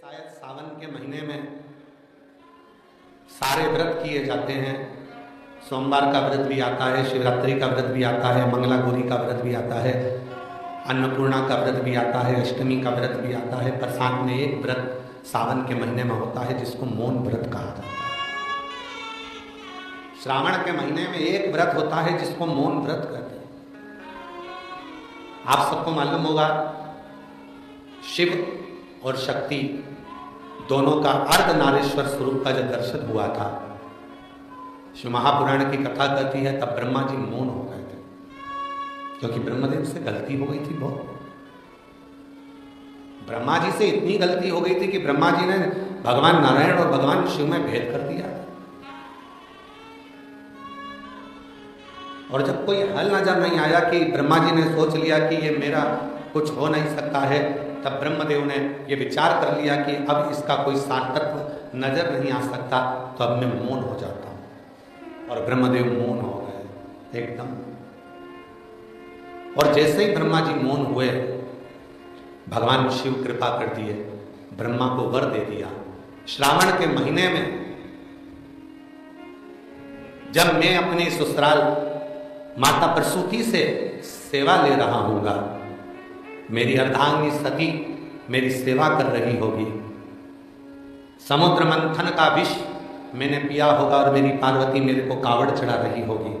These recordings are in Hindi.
शायद सावन के महीने में सारे व्रत किए जाते हैं। सोमवार का व्रत भी आता है, शिवरात्रि का व्रत भी आता है, मंगला गौरी का व्रत भी आता है, अन्नपूर्णा का व्रत भी आता है, अष्टमी का व्रत भी आता है। पर साथ में एक व्रत सावन के महीने में होता है जिसको मौन व्रत कहा जाता है। श्रावण के महीने में एक व्रत होता है जिसको मौन व्रत कहते हैं। आप सबको मालूम होगा, शिव और शक्ति दोनों का अर्धनारीश्वर स्वरूप का जब दर्शन हुआ था, शिव महापुराण की कथा कहती है, तब ब्रह्मा जी मौन हो गए थे, क्योंकि ब्रह्मदेव से गलती हो गई थी बहुत। ब्रह्मा जी से इतनी गलती हो गई थी कि ब्रह्मा जी ने भगवान नारायण और भगवान शिव में भेद कर दिया। और जब कोई हल नजर नहीं आया कि ब्रह्मा जी ने सोच लिया कि ये मेरा कुछ हो नहीं सकता है, तब ब्रह्मदेव ने ये विचार कर लिया कि अब इसका कोई सार्थत्व नजर नहीं आ सकता, तो अब मैं मौन हो जाता हूं। और ब्रह्मदेव मौन हो गए एकदम। और जैसे ही ब्रह्मा जी मौन हुए, भगवान शिव कृपा कर दिए, ब्रह्मा को वर दे दिया, श्रावण के महीने में जब मैं अपने ससुराल माता प्रसूति से सेवा ले रहा हूँगा, मेरी अर्धांगिनी सती मेरी सेवा कर रही होगी, समुद्र मंथन का विष मैंने पिया होगा और मेरी पार्वती मेरे को कावड़ चढ़ा रही होगी।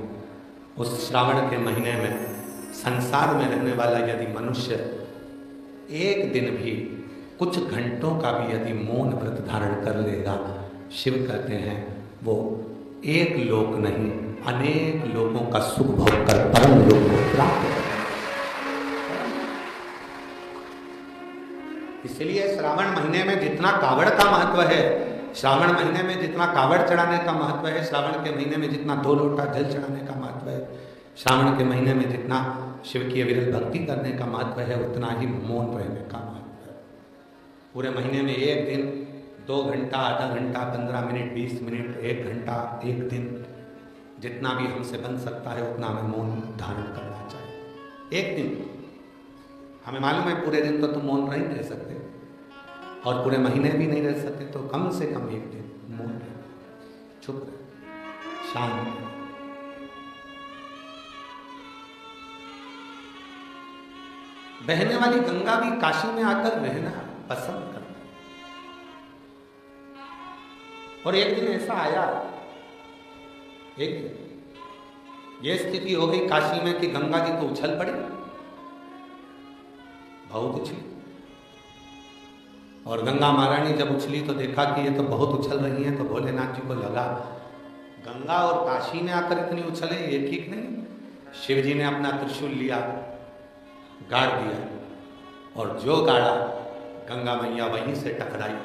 उस श्रावण के महीने में संसार में रहने वाला यदि मनुष्य एक दिन भी, कुछ घंटों का भी यदि मौन व्रत धारण कर लेगा, शिव कहते हैं वो एक लोक नहीं अनेक लोगों का सुख भोग कर परम लोक को प्राप्त करेगा। इसलिए श्रावण महीने में जितना कावड़ का महत्व है, श्रावण महीने में जितना कावड़ चढ़ाने का महत्व है, श्रावण के महीने में जितना 2 लोटा जल चढ़ाने का महत्व है, श्रावण के महीने में जितना शिव की अविरल भक्ति करने का महत्व है, उतना ही मौन रहने का महत्व है। पूरे महीने में एक दिन 2 घंटा, आधा घंटा, 15 मिनट, 20 मिनट, 1 घंटा, एक दिन, जितना भी हमसे बन सकता है उतना हमें मौन धारण करना चाहिए। एक दिन हमें मालूम है पूरे दिन तो तुम मौन नहीं रह सकते, और पूरे महीने भी नहीं रह सकते, तो कम से कम एक दिन मौन रहे, चुप रहे, शांत रहे। बहने वाली गंगा भी काशी में आकर रहना पसंद करती। और एक दिन ऐसा आया, एक दिन यह स्थिति हो गई काशी में कि गंगा जी तो उछल पड़ी, बहुत उछली। और गंगा महारानी जब उछली तो देखा कि ये तो बहुत उछल रही है, तो भोलेनाथ जी को लगा गंगा और काशी में आकर इतनी उछले, ये ठीक नहीं। शिव जी ने अपना त्रिशूल लिया, गाड़ दिया, और जो गाड़ा गंगा मैया वहीं से टकराई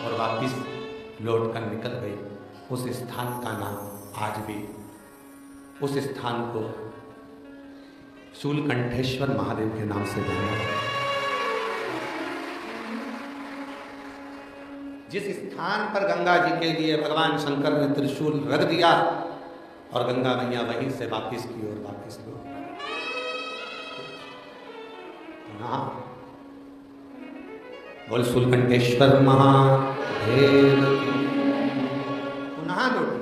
और वापिस लौट कर निकल गई। उस स्थान का नाम आज भी, उस स्थान को शूलकंठेश्वर महादेव के नाम से जाना जाता है। जिस स्थान पर गंगा जी के लिए भगवान शंकर ने त्रिशूल रख दिया, और गंगा मैया वहीं से वापिस की ओर वापिस लौट। बोल शूलकंठेश्वर महादेव की पुनः लौट।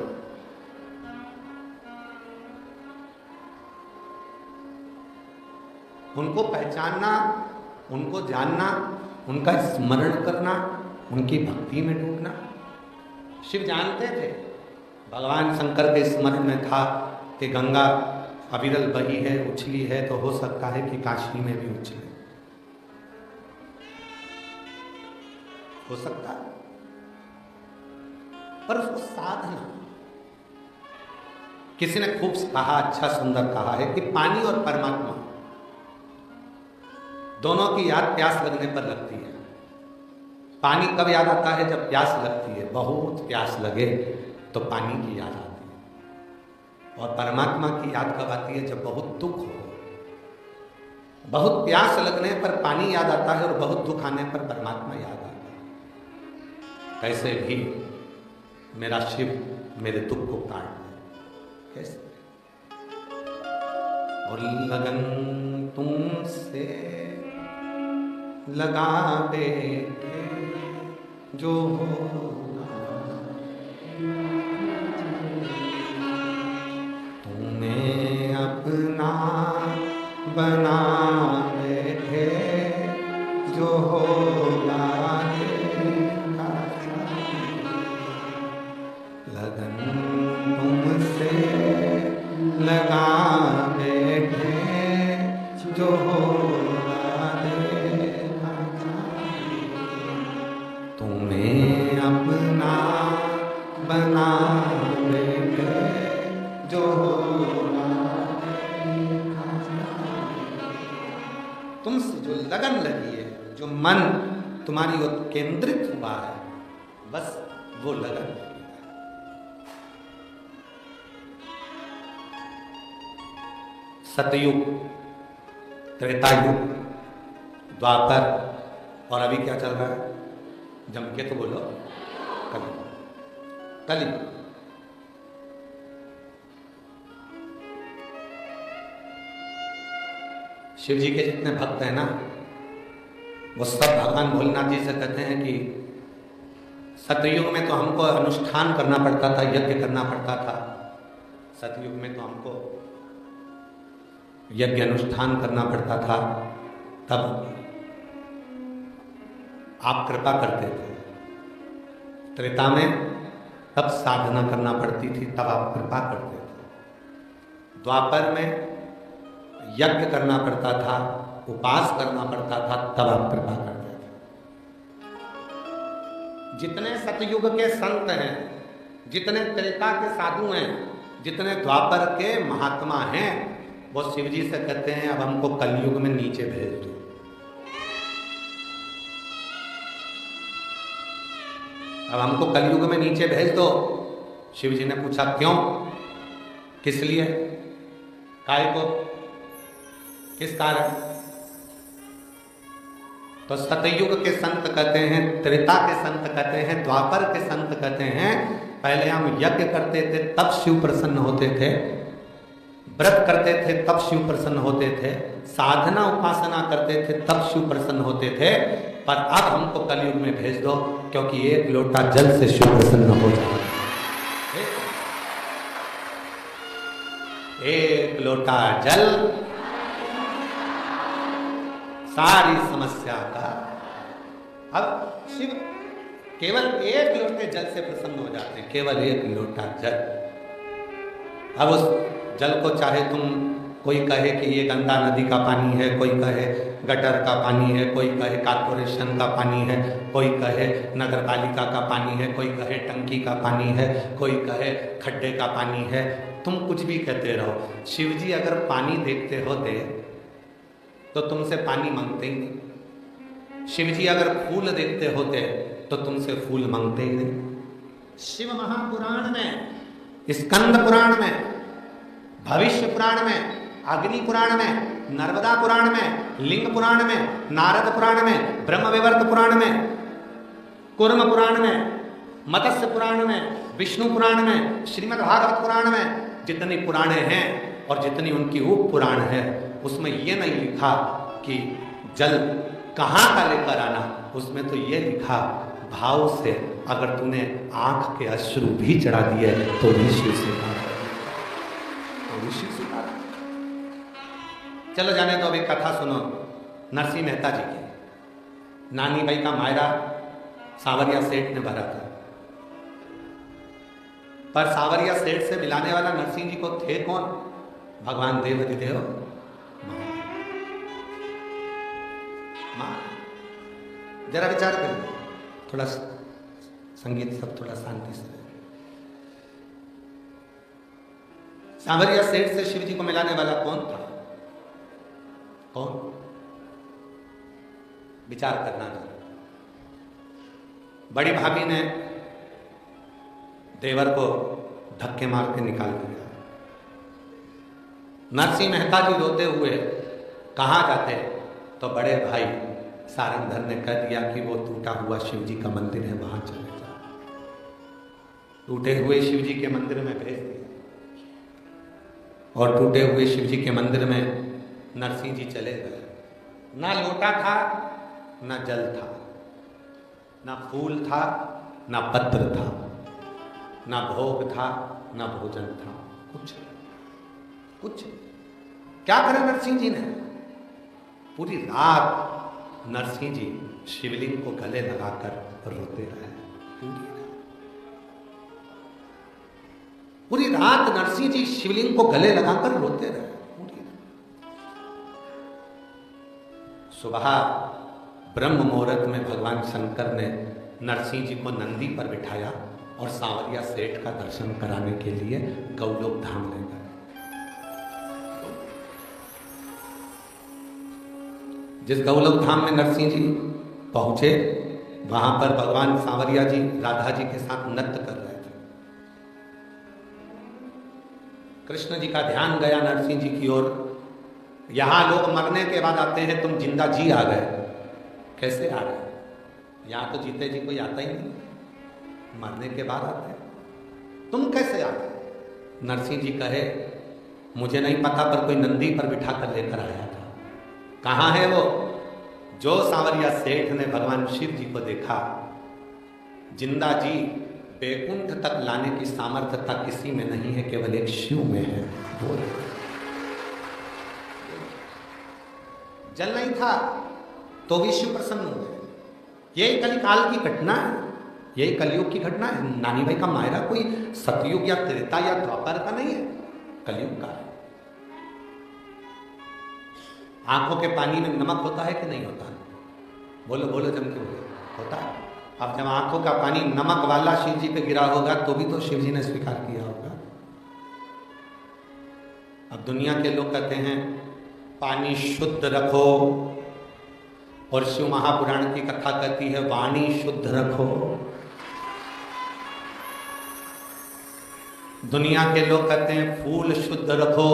उनको पहचानना, उनको जानना, उनका स्मरण करना, उनकी भक्ति में डूबना। शिव जानते थे, भगवान शंकर के स्मरण में था कि गंगा अविरल बही है, उछली है, तो हो सकता है कि काशी में भी उछले, हो सकता है। पर उसको साधना, किसी ने खूब कहा, अच्छा सुंदर कहा है कि पानी और परमात्मा दोनों की याद प्यास लगने पर लगती है। पानी कब याद आता है? जब प्यास लगती है, बहुत प्यास लगे तो पानी की याद आती है। और परमात्मा की याद कब आती है? जब बहुत दुख हो। बहुत प्यास लगने पर पानी याद आता है, और बहुत दुख आने पर परमात्मा याद आता है। कैसे भी मेरा शिव मेरे दुख को काट दे, कैसे? और लगन तुमसे लगा बेटे, जो हो तुम्हें अपना बना बैठे, जो होगा देखा जाएगा। लगन तुमसे लगा बैठे, जो होगा देखा जाएगा। तुम्हें अपना बना बैठे, जो होगा देखा जाएगा। तुमसे जो लगन लगी है, जो मन तुम्हारी ओर केंद्रित हुआ है, बस वो लगन लगी है। सतयुग, त्रेतायुग, द्वापर, और अभी क्या चल रहा है? जम के तो बोलो, कलयुग। शिव जी के जितने भक्त हैं ना, वो सब भगवान भोलेनाथ जी से कहते हैं कि सतयुग में तो हमको अनुष्ठान करना पड़ता था, यज्ञ करना पड़ता था। सतयुग में तो हमको यज्ञ अनुष्ठान करना पड़ता था, तब आप कृपा करते थे। त्रेता में तब साधना करना पड़ती थी, तब आप कृपा करते थे। द्वापर में यज्ञ करना पड़ता था, उपास करना पड़ता था, तब आप कृपा करते थे। जितने सतयुग के संत हैं, जितने त्रेता के साधु हैं, जितने द्वापर के महात्मा हैं, वो शिव जी से कहते हैं अब हमको कलयुग में नीचे भेज दो। अब हमको कलयुग में नीचे भेज दो। शिव जी ने पूछा क्यों, किस लिए, काय को, किस कारण? तो सतयुग के संत कहते हैं, त्रेता के संत कहते हैं, द्वापर के संत कहते हैं पहले हम यज्ञ करते थे तब शिव प्रसन्न होते थे, व्रत करते थे तब शिव प्रसन्न होते थे, साधना उपासना करते थे तब शिव प्रसन्न होते थे, पर अब हमको कलयुग में भेज दो क्योंकि एक लोटा जल से शिव प्रसन्न हो जाए। एक लोटा जल सारी समस्या का। अब शिव केवल एक लोटे जल से प्रसन्न हो जाते हैं, केवल एक लोटा जल। अब उस जल को चाहे तुम, कोई कहे कि ये गंगा नदी का पानी है, कोई कहे गटर का पानी है, कोई कहे कारपोरेशन का पानी है, कोई कहे नगर पालिका का पानी है, कोई कहे टंकी का पानी है, कोई कहे खड्डे का पानी है, तुम कुछ भी कहते रहो। शिवजी अगर पानी देखते होते तो तुमसे पानी मांगते ही नहीं। शिवजी अगर फूल देखते होते तो तुमसे फूल मांगते ही नहीं। शिव महापुराण में, स्कंद पुराण में, भविष्य पुराण में, अग्नि पुराण में, नर्मदा पुराण में, लिंग पुराण में, नारद पुराण में, ब्रह्मविवर्त पुराण में, कूर्म पुराण में, मत्स्य पुराण में, विष्णु पुराण में, श्रीमद् भागवत पुराण में, जितनी पुराणे हैं और जितनी उनकी उप पुराण है, उसमें ये नहीं लिखा कि जल कहाँ का लेकर आना, उसमें तो ये लिखा भाव से अगर तूने आंख के अश्रु भी चढ़ा दिए तो भी शिव स्वीकार। चलो जाने तो अभी कथा सुनो नरसिंह मेहता जी की। नानी बाई का मायरा सावरिया सेठ ने भरा था, पर सावरिया सेठ से मिलाने वाला नरसिंह जी को थे कौन? भगवान देवाधिदेव मां। जरा विचार करिए, थोड़ा संगीत सब थोड़ा शांति से। सावरिया सेठ से शिव जी को मिलाने वाला कौन था? कौन? विचार करना था। बड़ी भाभी ने देवर को धक्के मार के निकाल दिया। नरसिंह मेहता जी रोते हुए कहाँ जाते? तो बड़े भाई सारंगधर ने कह दिया कि वो टूटा हुआ शिव जी का मंदिर है, वहां चले जाओ। टूटे हुए शिव जी के मंदिर में भेज दिया और टूटे हुए शिव जी के मंदिर में नरसिंह जी चले गए। ना लोटा था ना जल था, ना फूल था, ना पत्र था, ना भोग था, ना भोजन था, कुछ क्या करें नरसिंह जी ने? पूरी रात नरसिंह जी शिवलिंग को गले लगाकर रोते रहे। पूरी रात नरसिंह जी शिवलिंग को गले लगाकर रोते रहे। सुबह ब्रह्म मुहूर्त में भगवान शंकर ने नरसिंह जी को नंदी पर बिठाया और सांवरिया सेठ का दर्शन कराने के लिए गौलोक धाम ले गए। जिस गौलोक धाम में नरसिंह जी पहुंचे, वहां पर भगवान सांवरिया जी राधा जी के साथ नृत्य कर रहे थे। कृष्ण जी का ध्यान गया नरसिंह जी की ओर। यहां लोग मरने के बाद आते हैं, तुम जिंदा जी आ गए। कैसे आ गए? यहां तो जीते जी कोई आता ही नहीं, मरने के बाद आते हैं। तुम कैसे आ गए? नरसिंह जी कहे, मुझे नहीं पता, पर कोई नंदी पर बिठा कर लेकर आया था। कहां है वो? जो सांवरिया सेठ ने भगवान शिव जी को देखा, जिंदा जी बैकुंठ तक लाने की सामर्थ्यता किसी में नहीं है, केवल एक शिव में है। वो जल नहीं था तो भी शिव प्रसन्न हुए। यही कलिकाल की घटना है, यही कलयुग की घटना है। नानी भाई का मायरा कोई सतयुग या त्रेता या द्वापर का नहीं है, कलयुग का है। आंखों के पानी में नमक होता है कि नहीं होता? बोलो बोलो, जम के बोलो, होता है। अब जब आंखों का पानी नमक वाला शिव जी पे गिरा होगा तो भी तो शिव जी ने स्वीकार किया होगा। अब दुनिया के लोग कहते हैं पानी शुद्ध रखो, और शिव महापुराण की कथा कहती है वाणी शुद्ध रखो। दुनिया के लोग कहते हैं फूल शुद्ध रखो।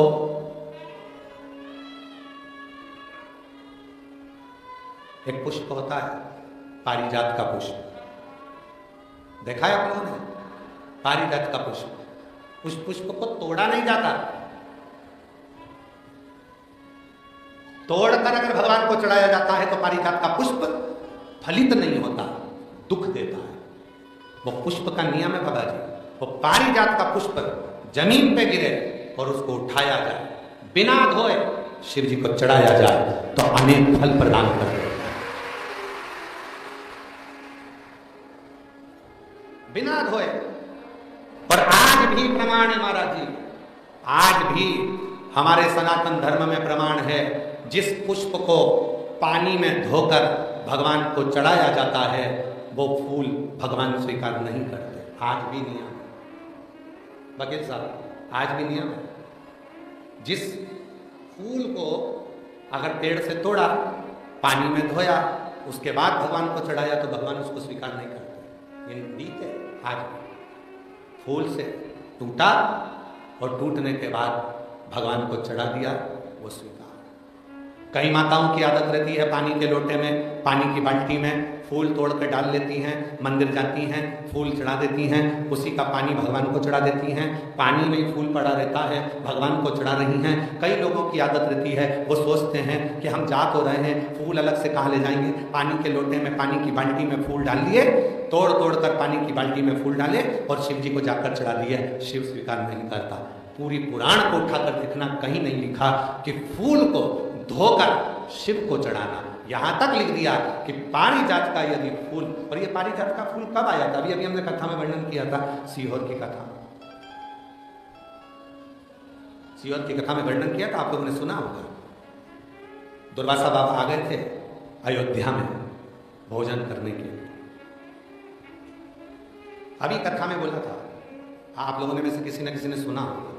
एक पुष्प होता है पारिजात का पुष्प, देखा है आप लोगों ने? पारिजात का पुष्प, उस पुष्प को तोड़ा नहीं जाता। तोड़कर अगर भगवान को चढ़ाया जाता है तो पारिजात का पुष्प फलित नहीं होता, दुख देता है। वो पुष्प का नियम है बाबा जी, वो पारिजात का पुष्प जमीन पे गिरे और उसको उठाया जाए, बिना धोए शिव जी को चढ़ाया जाए तो अनेक फल प्रदान करते हैं। बिना धोए। और आज भी प्रमाण है महाराज जी, आज भी हमारे सनातन धर्म में प्रमाण है, जिस पुष्प को पानी में धोकर भगवान को चढ़ाया जाता है वो फूल भगवान स्वीकार नहीं करते। आज भी नियम है वकील साहब, आज भी नियम है। जिस फूल को अगर पेड़ से तोड़ा, पानी में धोया, उसके बाद भगवान को चढ़ाया तो भगवान उसको स्वीकार नहीं करते। ये रीत है। आज भी फूल से टूटा और टूटने के बाद भगवान को चढ़ा दिया, वो स्वीकार। कई माताओं की आदत रहती है पानी के लोटे में, पानी की बाल्टी में फूल तोड़ कर डाल लेती हैं, मंदिर जाती हैं, फूल चढ़ा देती हैं, उसी का पानी भगवान को चढ़ा देती हैं। पानी में ही फूल पड़ा रहता है, भगवान को चढ़ा रही हैं। कई लोगों की आदत रहती है, वो सोचते हैं कि हम जा तो रहे हैं, फूल अलग से कहाँ ले जाएंगे, पानी के लोटे में, पानी की बाल्टी में फूल डाल लिए, तोड़ तोड़ कर पानी की बाल्टी में फूल डाले और शिव जी को जाकर चढ़ा दिए। शिव स्वीकार नहीं करता। पूरी पुराण को उठाकर देखना, कहीं नहीं लिखा कि फूल को धोकर शिव को चढ़ाना। यहां तक लिख दिया कि पारिजात का यदि फूल, और ये पारिजात का फूल कब आया था? अभी अभी हमने कथा में वर्णन किया था, सीहोर की कथा, सीहोर की कथा में वर्णन किया था, आप लोगों ने सुना होगा। दुर्वासा बाबा आ गए थे अयोध्या में भोजन करने के लिए। अभी कथा में बोला था, आप लोगों ने में से किसी न किसी ने सुना होगा।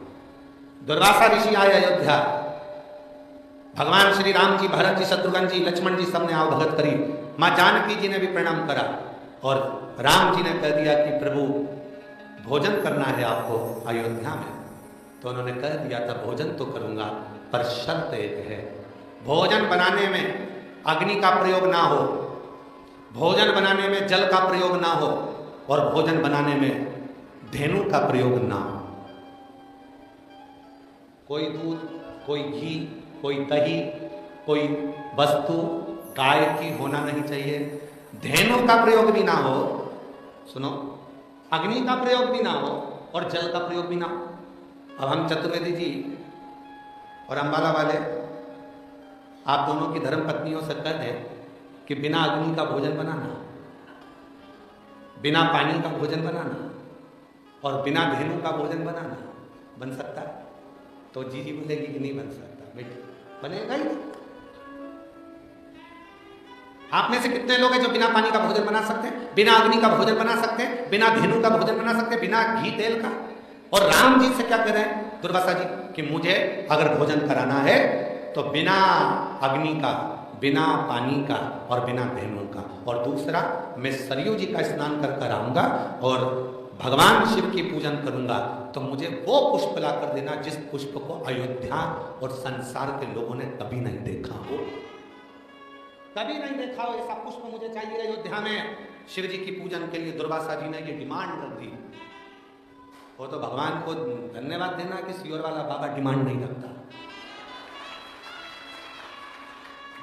दुर्वासा ऋषि आए अयोध्या, भगवान श्री राम जी, भरत जी, शत्रुघ्न जी, लक्ष्मण जी सबने आओ भगत करी। माँ जानकी जी ने भी प्रणाम करा और राम जी ने कह दिया कि प्रभु भोजन करना है आपको अयोध्या में। तो उन्होंने कह दिया था भोजन तो करूंगा, पर शर्त एक है, भोजन बनाने में अग्नि का प्रयोग ना हो, भोजन बनाने में जल का प्रयोग ना हो, और भोजन बनाने में धेनु का प्रयोग ना हो। कोई दूध, कोई घी, कोई दही, कोई वस्तु गाय की होना नहीं चाहिए। धेनु का प्रयोग भी ना हो, सुनो, अग्नि का प्रयोग भी ना हो और जल का प्रयोग भी ना हो। अब हम चतुर्वेदी जी और अंबाला वाले आप दोनों की धर्म पत्नियों से कह दें कि बिना अग्नि का भोजन बनाना, बिना पानी का भोजन बनाना और बिना धेनु का भोजन बनाना बन सकता है? तो जी बोलेगी कि नहीं बन सकता। बेटी बनेगा ही। आप में से कितने लोग हैं जो बिना पानी का भोजन बना सकते हैं, बिना अग्नि का भोजन बना सकते हैं, बिना धेनु का भोजन बना सकते हैं, बिना घी तेल का? और राम जी से क्या कह रहे हैं दुर्वासा जी कि मुझे अगर भोजन कराना है तो बिना अग्नि का, बिना पानी का और बिना धेनु का। और दूसरा, मैं सरयू जी का स्नान कर कर आऊंगा और भगवान शिव की पूजन करूंगा, तो मुझे वो पुष्प ला कर देना जिस पुष्प को अयोध्या और संसार के लोगों ने कभी नहीं देखा हो, कभी नहीं देखा हो। ऐसा पुष्प मुझे चाहिए अयोध्या में शिव जी की पूजन के लिए। दुर्वासा जी ने ये डिमांड रख दी। वो तो भगवान को धन्यवाद देना कि सियोर वाला बाबा डिमांड नहीं रखता।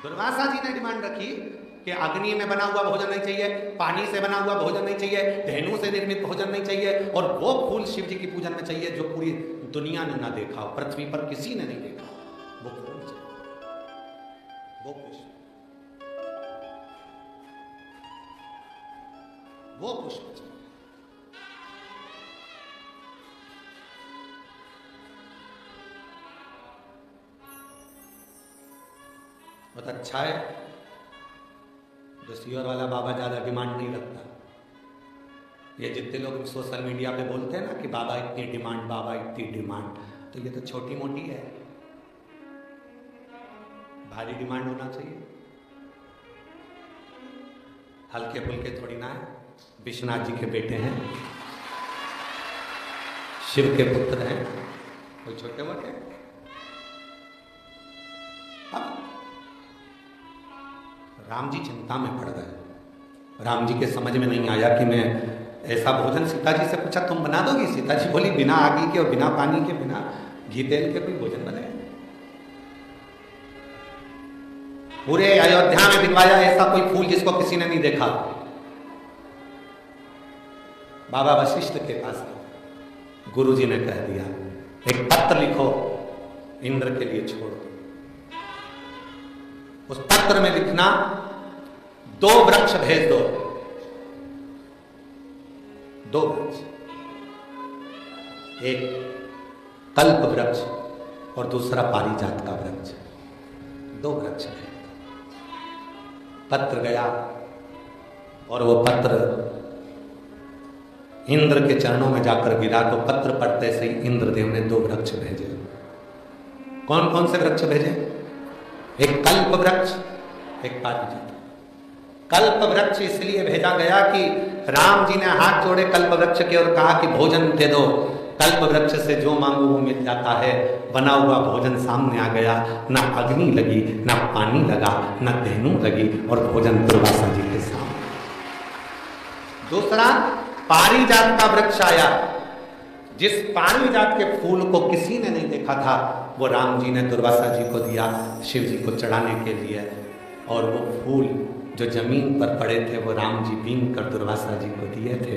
दुर्वासा जी ने डिमांड रखी कि अग्नि में बना हुआ भोजन नहीं चाहिए, पानी से बना हुआ भोजन नहीं चाहिए, धेनु से निर्मित भोजन नहीं चाहिए, और वो फूल शिव जी की पूजन में चाहिए जो पूरी दुनिया ने ना देखा हो, पृथ्वी पर किसी ने नहीं देखा। वो फूल चाहिए, वो पुष्प, वो पुष्प चाहिए। बहुत अच्छा है जो सियोर वाला बाबा ज्यादा डिमांड नहीं रखता। ये जितने लोग सोशल मीडिया पे बोलते हैं ना कि बाबा इतनी डिमांड, बाबा इतनी डिमांड, तो ये तो छोटी मोटी है, भारी डिमांड होना चाहिए। हल्के फुल्के थोड़ी ना है। विश्वनाथ जी के बेटे हैं, शिव के पुत्र हैं, कोई छोटे मोटे? अब राम जी चिंता में पड़ गए। राम जी के समझ में नहीं आया कि मैं ऐसा भोजन, सीता जी से पूछा तुम बना दोगी? सीता जी बोली बिना आग के और बिना पानी के, बिना घी तेल के कोई भोजन बने? पूरे अयोध्या में बिकवाया ऐसा कोई फूल जिसको किसी ने नहीं देखा। बाबा वशिष्ठ के पास गुरुजी ने कह दिया एक पत्र लिखो, इंद्र के लिए छोड़ दो। उस पत्र में लिखना 2 वृक्ष भेज दो, 2 वृक्ष, एक कल्प वृक्ष और दूसरा पारिजात का वृक्ष, 2 वृक्ष भेज दो। पत्र गया और वो पत्र इंद्र के चरणों में जाकर गिरा, तो पत्र पढ़ते से ही इंद्रदेव ने 2 वृक्ष भेजे। कौन कौन से वृक्ष भेजे? एक कल्प वृक्ष, एक पारिजात। कल्प वृक्ष इसलिए भेजा गया कि राम जी ने हाथ जोड़े कल्प वृक्ष के और कहा कि भोजन दे दो। कल्प वृक्ष से जो मांगो वो मिल जाता है। बना हुआ भोजन सामने आ गया, ना अग्नि लगी, ना पानी लगा, ना धेनु लगी, और भोजन दुर्वासा जी के सामने। दूसरा, पारिजात का वृक्ष आया। जिस पारिजात के फूल को किसी ने नहीं देखा था, वो राम जी ने दुर्वासा जी को दिया शिव जी को चढ़ाने के लिए। और वो फूल जो जमीन पर पड़े थे वो राम जी बीन कर दुर्वासा जी को दिए थे।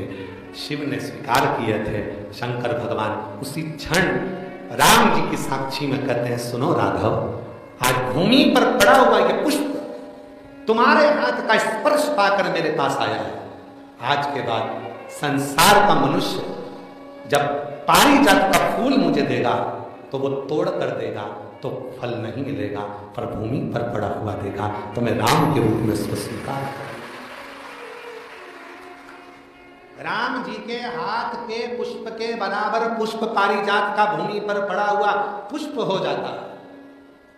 शिव ने स्वीकार किए थे। शंकर भगवान उसी क्षण राम जी की साक्षी में कहते हैं, सुनो राघव, आज भूमि पर पड़ा हुआ ये पुष्प तुम्हारे हाथ का स्पर्श पाकर मेरे पास आया है। आज के बाद संसार का मनुष्य जब पारिजात का फूल मुझे देगा तो वो तोड़ कर देगा तो फल नहीं मिलेगा, पर भूमि पर पड़ा हुआ देगा तो मैं राम के रूप में उसको स्वीकार करूंगा। राम जी के हाथ के पुष्प के बराबर पुष्प पारिजात का भूमि पर पड़ा हुआ पुष्प हो जाता है।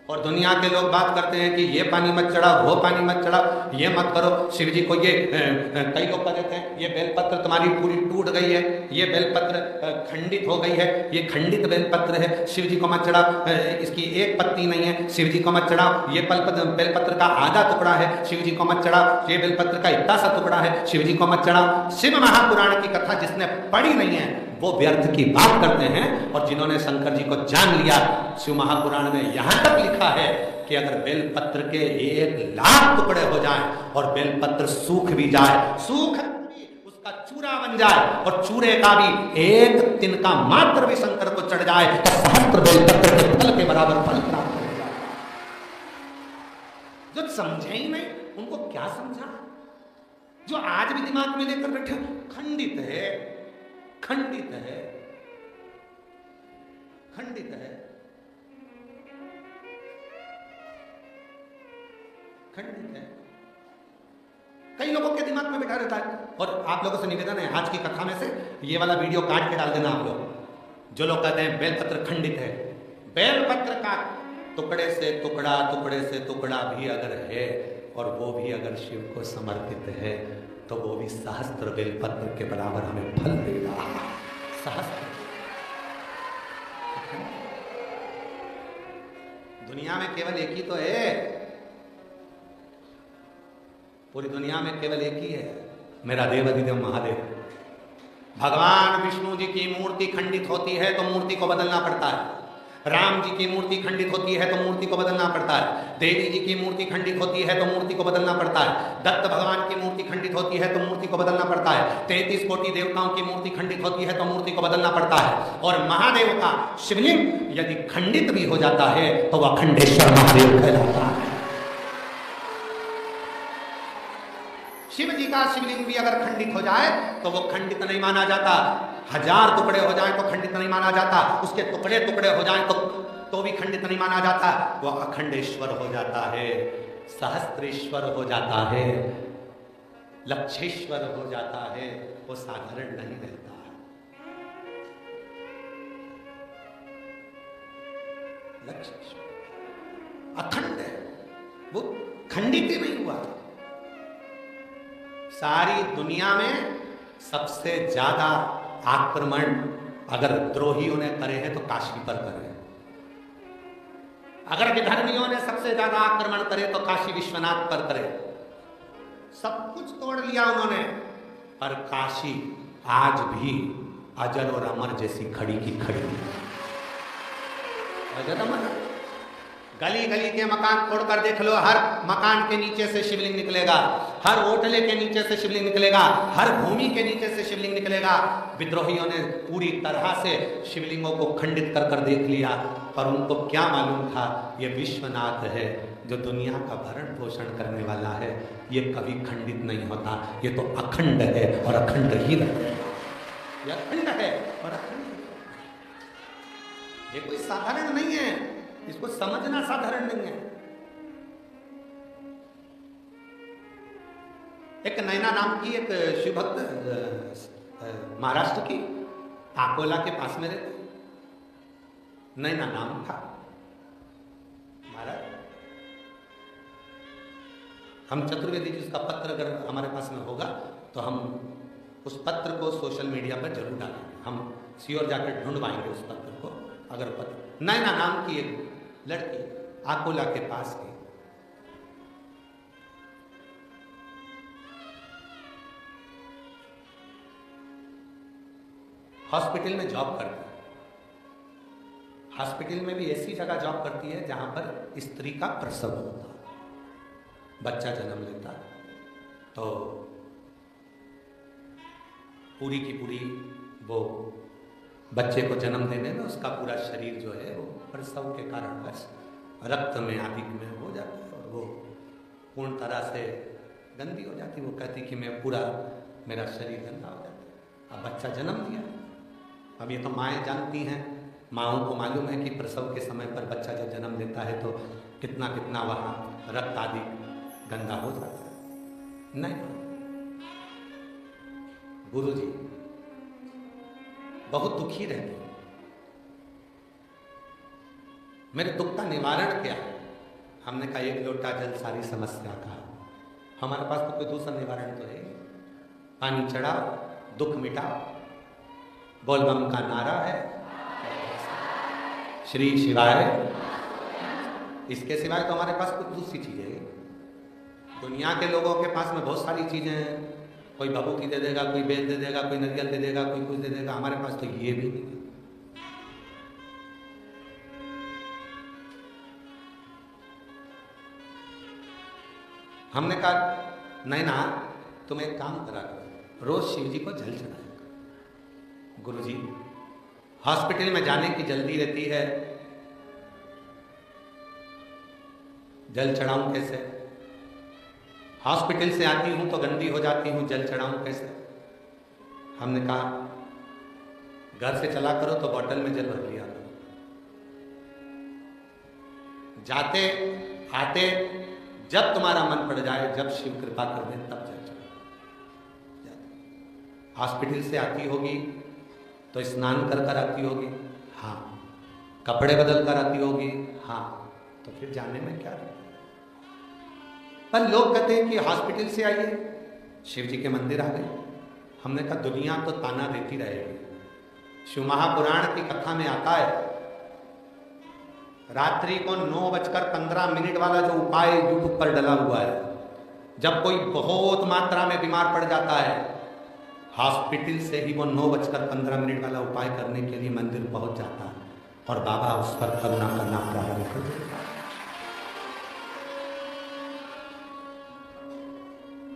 और दुनिया के लोग बात करते हैं कि ये पानी मत चढ़ाओ, वो पानी मत चढ़ाओ, ये मत करो। शिव जी को ये कई लोग कहते हैं ये बेलपत्र तुम्हारी पूरी टूट गई है, ये बेलपत्र खंडित हो गई है, ये खंडित बेलपत्र है, शिव जी को मत चढ़ाओ, इसकी एक पत्ती नहीं है, शिव जी को मत चढ़ाओ। ये बेलपत्र का आधा टुकड़ा है, शिव जी को मत चढ़ाओ। ये बेलपत्र का इतना सा टुकड़ा है, शिव जी को मत चढ़ाओ। शिव महापुराण की कथा जिसने पढ़ी नहीं है वो व्यर्थ की बात करते हैं। और जिन्होंने शंकर जी को जान लिया, शिव महापुराण में यहां तक लिखा है कि अगर बेलपत्र के 1,00,000 टुकड़े हो जाएं और बेलपत्र सूख भी जाए, सूख भी उसका चूरा बन जाए और चूरे का भी एक तिनका मात्र भी शंकर को चढ़ जाए तो सहस्त्र बेलपत्र के फल के बराबर फल प्राप्त हो जाए। जो समझे ही नहीं उनको क्या समझा? जो आज भी दिमाग में लेकर बैठे, खंडित है, खंडित है, खंडित है, खंडित है। कई लोगों के दिमाग में बैठा रहता है। और आप लोगों से निवेदन है, आज की कथा में से ये वाला वीडियो काट के डाल देना आप लोग। जो लोग कहते हैं बेलपत्र खंडित है, बेलपत्र का टुकड़े से टुकड़ा, टुकड़े से टुकड़ा भी अगर है और वो भी अगर शिव को समर्पित है तो वो भी सहस्त्र बेलपत्र के बराबर हमें फल देगा। सहस्त्र। दुनिया में केवल एक ही तो है, पूरी दुनिया में केवल एक ही है, मेरा देव अधिदेव महादेव। भगवान विष्णु जी की मूर्ति खंडित होती है तो मूर्ति को बदलना पड़ता है। राम जी की मूर्ति खंडित होती है तो मूर्ति को बदलना पड़ता है। देवी जी की मूर्ति खंडित होती है तो मूर्ति को बदलना पड़ता है। दत्त भगवान की मूर्ति खंडित होती है तो मूर्ति को बदलना पड़ता है। 33 कोटि देवताओं की मूर्ति खंडित होती है तो मूर्ति को बदलना पड़ता है। और महादेव का शिवलिंग यदि खंडित भी हो जाता है तो वह अखंडेश्वर महादेव कहलाता है। शिव जी का शिवलिंग भी अगर खंडित हो जाए तो वो खंडित नहीं माना जाता। 1000 टुकड़े हो जाए तो खंडित नहीं माना जाता। उसके टुकड़े टुकड़े हो जाए तो भी खंडित नहीं माना जाता। वो अखंडेश्वर हो जाता है, सहस्त्रेश्वर हो जाता है, लक्षेश्वर हो जाता है। वो साधारण नहीं रहता। लक्षेश्वर अखंड है, वो खंडित ही नहीं हुआ। सारी दुनिया में सबसे ज्यादा आक्रमण अगर द्रोहियों ने करे हैं तो काशी पर करे। अगर विधर्मियों ने सबसे ज्यादा आक्रमण करे तो काशी विश्वनाथ पर करे। सब कुछ तोड़ लिया उन्होंने, पर काशी आज भी अजर और अमर जैसी खड़ी की खड़ी। अजर अमर। गली गली के मकान तोड़कर देख लो, हर मकान के नीचे से शिवलिंग निकलेगा, हर होटले के नीचे से शिवलिंग निकलेगा, हर भूमि के नीचे से शिवलिंग निकलेगा। विद्रोहियों ने पूरी तरह से शिवलिंगों को खंडित कर कर देख लिया, पर उनको क्या मालूम था ये विश्वनाथ है जो दुनिया का भरण पोषण करने वाला है। ये कभी खंडित नहीं होता, ये तो अखंड है और अखंड ही रहेगा। ये अखंड है और अखंड, ये कोई साधारण नहीं है, इसको समझना साधारण नहीं है। एक नैना नाम की एक शिवभक्त महाराष्ट्र की अकोला के पास में रहते, नैना नाम था। महाराज हम चतुर्वेदी जी उसका पत्र अगर हमारे पास में होगा तो हम उस पत्र को सोशल मीडिया पर जरूर डालेंगे। हम श्योर जाकर ढूंढवाएंगे उस पत्र को। अगर पत्र, नैना नाम की एक लड़की अकोला के पास की, हॉस्पिटल में जॉब करती है। हॉस्पिटल में भी ऐसी जगह जॉब करती है जहां पर स्त्री का प्रसव होता है, बच्चा जन्म लेता है, तो पूरी की पूरी वो बच्चे को जन्म देने में उसका पूरा शरीर जो है वो प्रसव के कारण बस रक्त में आदि में हो जाता है और वो पूर्ण तरह से गंदी हो जाती है। वो कहती कि मैं पूरा, मेरा शरीर गंदा हो जाता है। अब बच्चा जन्म दिया, अब ये तो माएँ जानती हैं, माँओं को मालूम है कि प्रसव के समय पर बच्चा जब जन्म देता है तो कितना कितना वहाँ रक्त आदि गंदा हो जाता है। नहीं, गुरुजी बहुत दुखी रहते, मेरे दुख का निवारण क्या है? हमने कहा 1 लोटा जल सारी समस्या का। हमारे पास तो कोई दूसरा निवारण तो है, पानी चढ़ाओ, दुख मिटाओ, बोलबम का नारा है, श्री शिवाय। इसके सिवाय तो हमारे पास कुछ दूसरी चीजें है। दुनिया के लोगों के पास में बहुत सारी चीजें हैं, कोई भभूति दे देगा, कोई बेल दे देगा, कोई नारियल दे देगा, कोई कुछ दे देगा। हमारे पास तो ये भी नहीं। हमने कहा नहीं ना, तुम एक काम करा करो, रोज शिव जी को जल चढ़ाया करो। गुरुजी, हॉस्पिटल में जाने की जल्दी रहती है, जल चढ़ाऊं कैसे? हॉस्पिटल से आती हूं तो गंदी हो जाती हूं, जल चढ़ाऊं कैसे? हमने कहा घर से चला करो तो बोतल में जल भर लिया करो, जाते आते जब तुम्हारा मन पड़ जाए, जब शिव कृपा कर दे तब जल चढ़ाओ। हॉस्पिटल से आती होगी तो स्नान कर कर आती होगी, हाँ। कपड़े बदल कर आती होगी, हाँ। तो फिर जाने में क्या है? पर लोग कहते हैं कि हॉस्पिटल से आइए, शिव जी के मंदिर आ गए। हमने कहा दुनिया तो ताना देती रहेगी। शिव महापुराण की कथा में आता है, रात्रि को 9:15 वाला जो उपाय यूट्यूब पर डला हुआ है, जब कोई बहुत मात्रा में बीमार पड़ जाता है, हॉस्पिटल से ही वो 9:15 वाला उपाय करने के लिए मंदिर पहुंच जाता है और बाबा उस पर करुणा करना प्रारंभ कर देता है।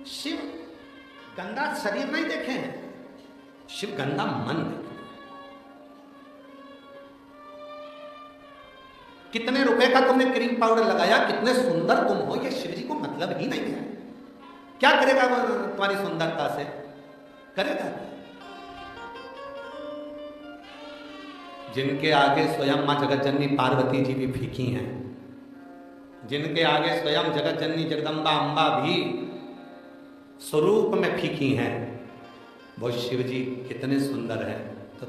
शिव गंदा शरीर नहीं देखे हैं, शिव गंदा मन देखे। कितने रुपए का तुमने क्रीम पाउडर लगाया, कितने सुंदर तुम हो, ये शिव जी को मतलब ही नहीं है। क्या करेगा वो तुम्हारी सुंदरता से? करेगा? जिनके आगे स्वयं मां जगत जननी पार्वती जी भी फीकी हैं, जिनके आगे स्वयं जगत जननी जगदम्बा अम्बा भी स्वरूप में फीकी हैं, वो शिव जी कितने सुंदर हैं, तो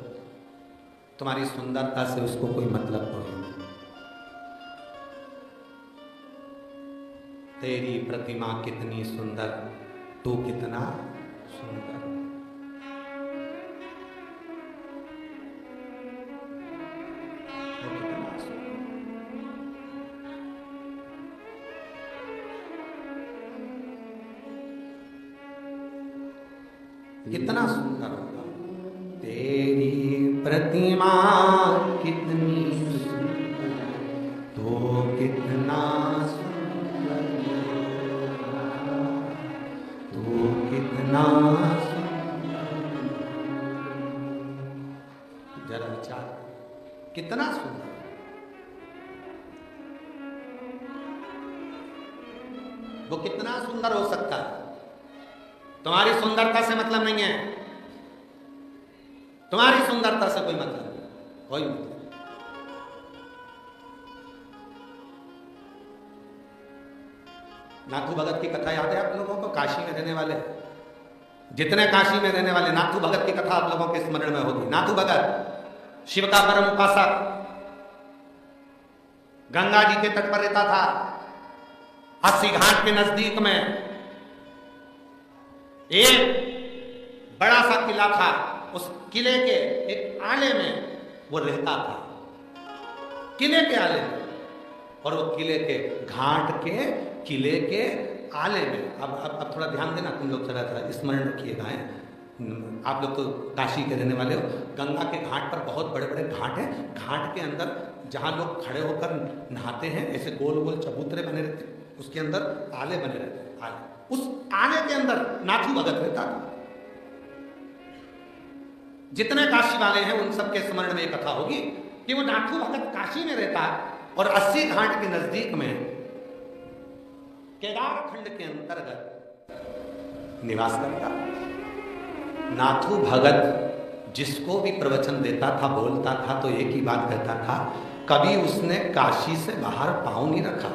तुम्हारी सुंदरता से उसको कोई मतलब तो नहीं। तेरी प्रतिमा कितनी सुंदर, तू कितना सुंदर। कितना सुंदर होगा। तेरी प्रतिमा कितनी सुंदर, तो कितना सुंदर, तो कितना सुंदर। जरा विचार, कितना सुंदर। वो कितना सुंदर हो सकता है? तुम्हारी सुंदरता से मतलब नहीं है, तुम्हारी सुंदरता से कोई मतलब नहीं, कोई मतलब। नाथू भगत की कथा याद है आप लोगों को? काशी में रहने वाले, जितने काशी में रहने वाले, नाथू भगत की कथा आप लोगों के स्मरण में होगी। नाथू भगत शिव का परम उपासक, गंगा जी के तट पर रहता था। 80 घाट के नजदीक में एक बड़ा सा किला था, उस किले के एक आले में वो रहता था, किले के आले में। और वो किले के घाट के किले के आले में, अब थोड़ा ध्यान देना तुम लोग, जरा स्मरण रखिएगा। आप लोग तो काशी के रहने वाले हो। गंगा के घाट पर बहुत बड़े बड़े घाट हैं। घाट के अंदर जहाँ लोग खड़े होकर नहाते हैं, ऐसे गोल गोल चबूतरे बने रहते हैं, उसके अंदर आले बने रहते हैं। आले, उस आले के अंदर नाथू भगत रहता था। जितने काशी वाले हैं उन सबके स्मरण में एक कथा होगी कि वो नाथू भगत काशी में रहता और 80 घाट के नजदीक में केदार खंड के अंतर्गत निवास करता। नाथू भगत जिसको भी प्रवचन देता था, बोलता था, तो एक ही बात कहता था, कभी उसने काशी से बाहर पांव नहीं रखा।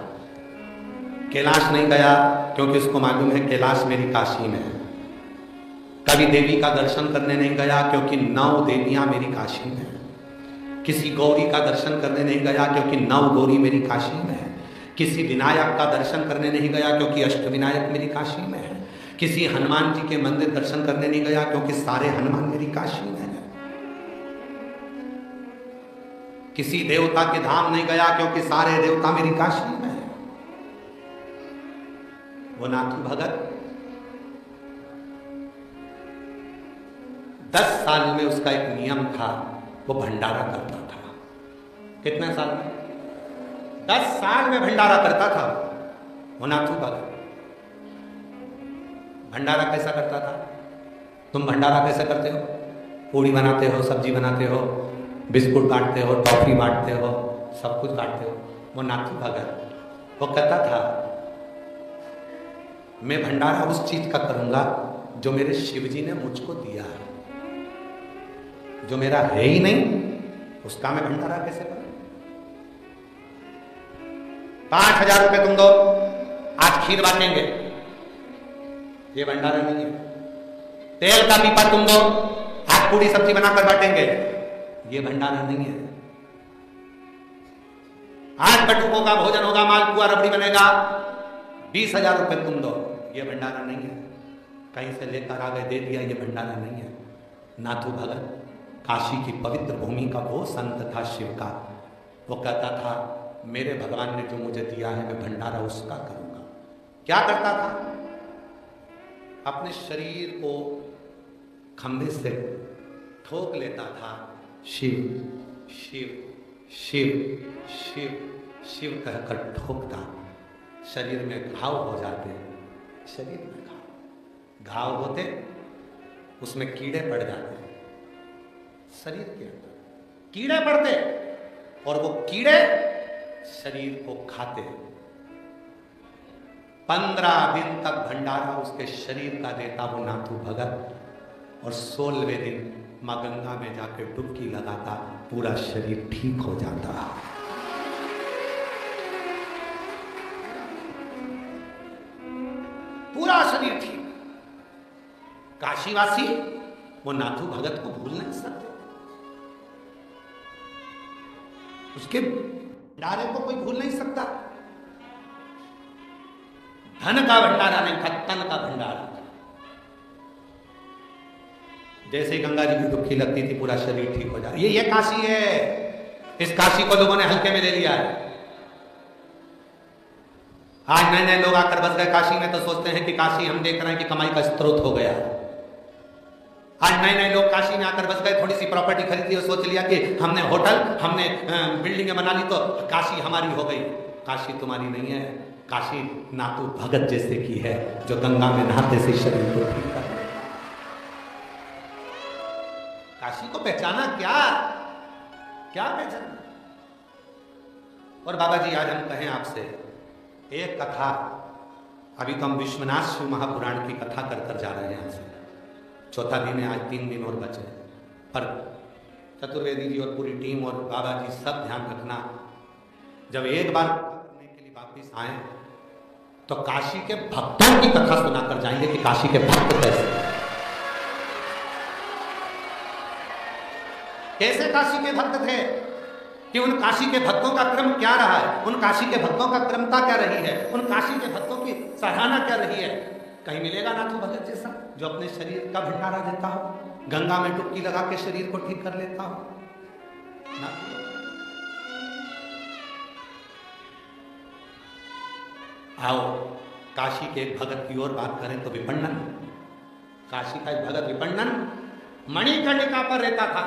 कैलाश नहीं गया क्योंकि उसको मालूम है कैलाश मेरी काशी में है। कभी देवी का दर्शन करने नहीं गया क्योंकि 9 देवियां मेरी काशी में है। किसी गौरी का दर्शन करने नहीं गया क्योंकि 9 गौरी मेरी काशी में है। किसी विनायक का दर्शन करने नहीं गया क्योंकि अष्टविनायक मेरी काशी में है। किसी हनुमान जी के मंदिर दर्शन करने नहीं गया क्योंकि सारे हनुमान मेरी काशी में है। किसी देवता के धाम नहीं गया क्योंकि सारे देवता मेरी काशी में है। वो नाथू भगत 10 साल में उसका एक नियम था, वो भंडारा करता था। कितने साल में? 10 साल में भंडारा करता था वो नाथू भगत। भंडारा कैसा करता था? तुम भंडारा कैसे करते हो? पूड़ी बनाते हो, सब्जी बनाते हो, बिस्कुट बांटते हो, टॉफी बांटते हो, सब कुछ बांटते हो। वो नाथू भगत वो कहता था मैं भंडारा उस चीज का करूंगा जो मेरे शिव जी ने मुझको दिया है, जो मेरा है ही नहीं उसका मैं भंडारा कैसे करूं? 5,000 रुपए तुम दो, आज खीर बांटेंगे, ये भंडारा नहीं है। तेल का पीपा तुम दो, आज पूरी सब्जी बनाकर बांटेंगे, ये भंडारा नहीं है। आज बटुकों का भोजन होगा, मालपुआ रबड़ी बनेगा, 20,000 रुपए तुम दो, ये भंडारा नहीं है। कहीं से लेकर आ गए दे दिया, ये भंडारा नहीं है। नाथू भगत काशी की पवित्र भूमि का वो संत था शिव का, वो कहता था मेरे भगवान ने जो मुझे दिया है मैं भंडारा उसका करूंगा। क्या करता था? अपने शरीर को खंभे से ठोक लेता था, शिव शिव शिव शिव शिव कहकर ठोकता। शरीर में घाव हो जाते, शरीर में घाव होते, उसमें कीड़े पड़ जाते, शरीर के अंदर कीड़े पड़ते और वो कीड़े शरीर को खाते। 15 दिन तक भंडारा उसके शरीर का देता वो नाथू भगत, और 16वें दिन मां गंगा में जाके डुबकी लगाता, पूरा शरीर ठीक हो जाता। पूरा शरीर ठीक। काशीवासी वो नाथू भगत को भूल नहीं सकते, उसके भंडारे को कोई भूल नहीं सकता। धन का भंडारा नहीं था, तन का भंडारा था। जैसे गंगा जी की डुबकी लगती थी पूरा शरीर ठीक हो जाता। ये काशी है, इस काशी को लोगों ने हल्के में ले लिया है। आज नए नए लोग आकर बस गए काशी में तो सोचते हैं कि काशी हम देख रहे हैं कि कमाई का स्रोत हो गया। आज नए नए लोग काशी में आकर बस गए, थोड़ी सी प्रॉपर्टी खरीदी और सोच लिया कि हमने होटल, हमने बिल्डिंगें बना ली तो काशी हमारी हो गई। काशी तुम्हारी नहीं है, काशी नाथू भगत जैसे की है, जो गंगा में नहाते से शरीर को ठीक कर। काशी को पहचाना क्या क्या पहचाना? और बाबा जी आज हम कहें आपसे एक कथा, अभी तो हम विश्वनाथ शिव महापुराण की कथा कर कर जा रहे हैं आपसे। चौथा दिन है आज, 3 दिन और बचे, पर चतुर्वेदी जी और पूरी टीम और बाबा जी सब ध्यान रखना, जब एक बार करने के लिए वापिस आए तो काशी के भक्तों की कथा सुनाकर जाएंगे कि काशी के भक्त कैसे काशी के भक्त थे, कि उन काशी के भक्तों का क्रम क्या रहा है, उन काशी के भक्तों का क्रमता क्या रही है, उन काशी के भक्तों की सराहना क्या रही है। कहीं मिलेगा नाथू भगत जैसा जो अपने शरीर का भंडारा देता हो, गंगा में डुबकी लगा के शरीर को ठीक कर लेता हो। आओ काशी के एक भगत की ओर बात करें तो विपण्णन, काशी का एक भगत विपण्णन मणिकर्णिका पर रहता था,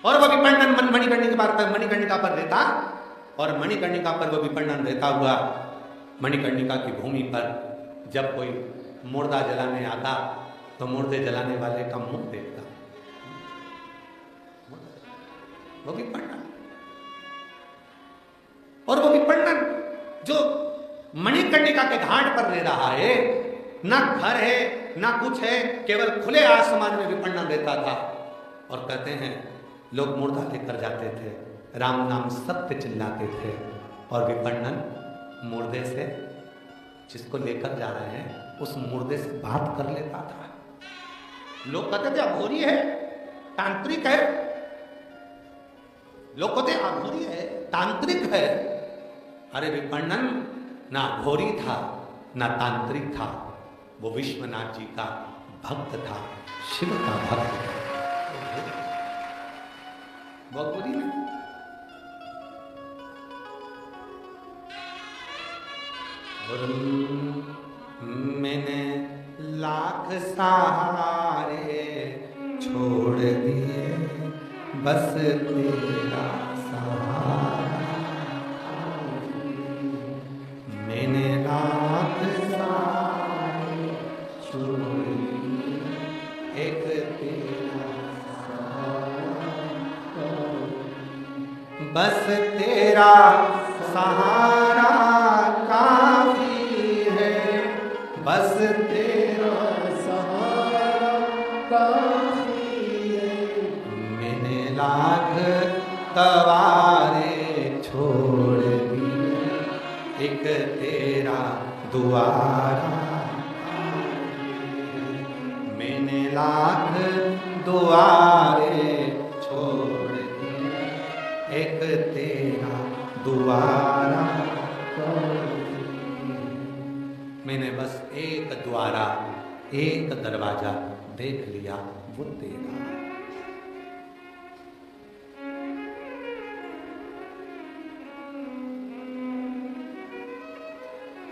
और वह विपण्णन मणिकर्णिका पर रहता, और मणिकर्णिका पर वह विपण्णन रहता हुआ मणिकर्णिका की भूमि पर जब कोई मुर्दा जलाने आता तो मुर्दे जलाने वाले का मुंह देखता। वो विपण्णन, और वो विपण्णन जो मणिकर्णिका के घाट पर रह रहा है, ना घर है ना कुछ है, केवल खुले आसमान में विपण्णन रहता था। और कहते हैं लोग मुर्दा लेकर जाते थे, राम नाम सत्य चिल्लाते थे, और विपण्णन मुर्दे से, जिसको लेकर जा रहे हैं उस मुर्दे से बात कर लेता था। लोग कहते थे अघोरी है, तांत्रिक है, लोग कहते अघोरी है, तांत्रिक है। अरे विपण्णन ना अघोरी था ना तांत्रिक था, वो विश्वनाथ जी का भक्त था, शिव का भक्त था। वो अघोरी नहीं। और मैंने लाख सहारे छोड़ दिए, बस तेरा सहारा। मैंने लाख सहारे छोड़ दिए, एक तेरा सहारा। बस तेरा सहारा काफी है, बस तेरा सहारा काफी है। मैंने लाख तवारे छोड़ दिए, एक तेरा दुआरा। मैंने लाख दुआरे छोड़ दिए, एक तेरा दुआरा। मैंने बस एक द्वारा, एक दरवाजा देख लिया, वो तेरा।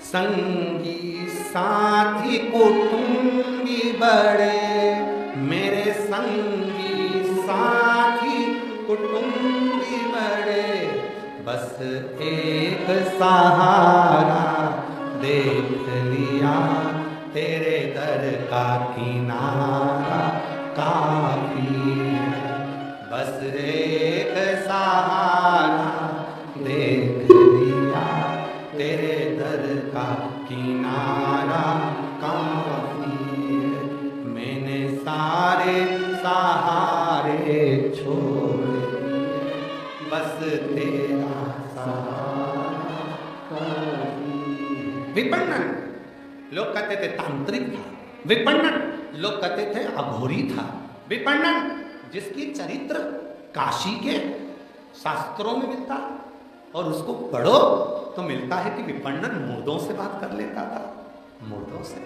संगी साथी कुटुंबी बड़े, मेरे संगी साथी कुटुंबी बड़े, बस एक सहारा देख लिया, तेरे दर का किनारा काफी है। बस एक सहारा देख लिया, तेरे दर का किनारा काफी है। मैंने सारे सहारे छोड़ दिए, बस तेरा सहारा काफी है। विपणन लोग कहते थे तांत्रिक था, विपणन लोग कहते थे अघोरी था। विपणन जिसकी चरित्र काशी के शास्त्रों में मिलता, और उसको पढ़ो तो मिलता है कि विपणन मुर्दों से बात कर लेता था, मुर्दों से।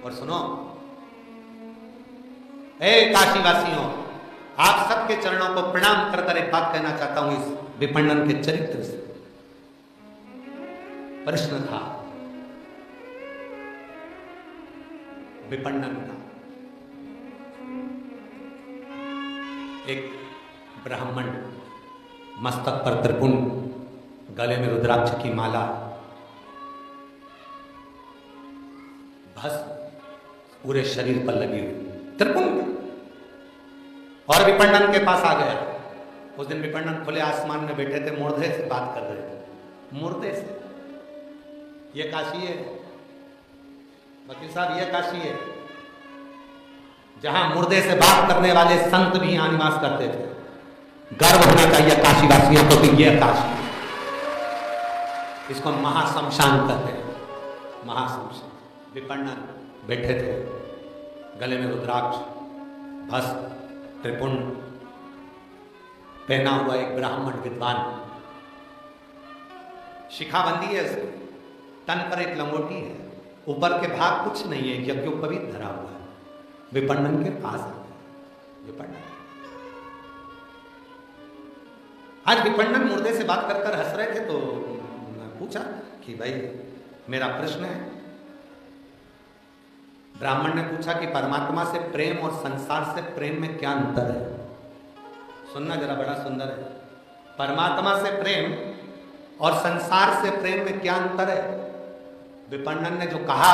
और सुनो, ए काशीवासियों, आप सबके चरणों को प्रणाम कर कर एक बात कहना चाहता हूं इस विपणन के चरित्र से। प्रश्न था विपणन का। एक ब्राह्मण, मस्तक पर त्रिपुंड, गले में रुद्राक्ष की माला, भस्म पूरे शरीर पर लगी हुई, त्रिपुंड, और विपणन के पास आ गया। उस दिन विपणन खुले आसमान में बैठे थे, मुर्दे से बात कर रहे थे, मुर्दे से। ये काशी है वकील साहब, ये काशी है जहां मुर्दे से बात करने वाले संत भी यहां निवास करते थे। गर्व होना चाहिए काशीवासियों को कि यह काशी, इसको महाशमशान कहते हैं, महाशमशान। विपणन बैठे थे, गले में रुद्राक्ष, भस्म, त्रिपुंड पहना हुआ एक ब्राह्मण विद्वान, शिखाबंदी है इसकी, तन पर एक लंगोटी है, ऊपर के भाग कुछ नहीं है, यज्ञोपवीत धरा हुआ है। विपणन के पास आ गया विपणन। आज विपणन मुर्दे से बात कर कर हंस रहे थे, तो पूछा कि भाई मेरा प्रश्न है। ब्राह्मण ने पूछा कि परमात्मा से प्रेम और संसार से प्रेम में क्या अंतर है? सुनना जरा, बड़ा सुंदर है। परमात्मा से प्रेम और संसार से प्रेम में क्या अंतर है? विपणन ने जो कहा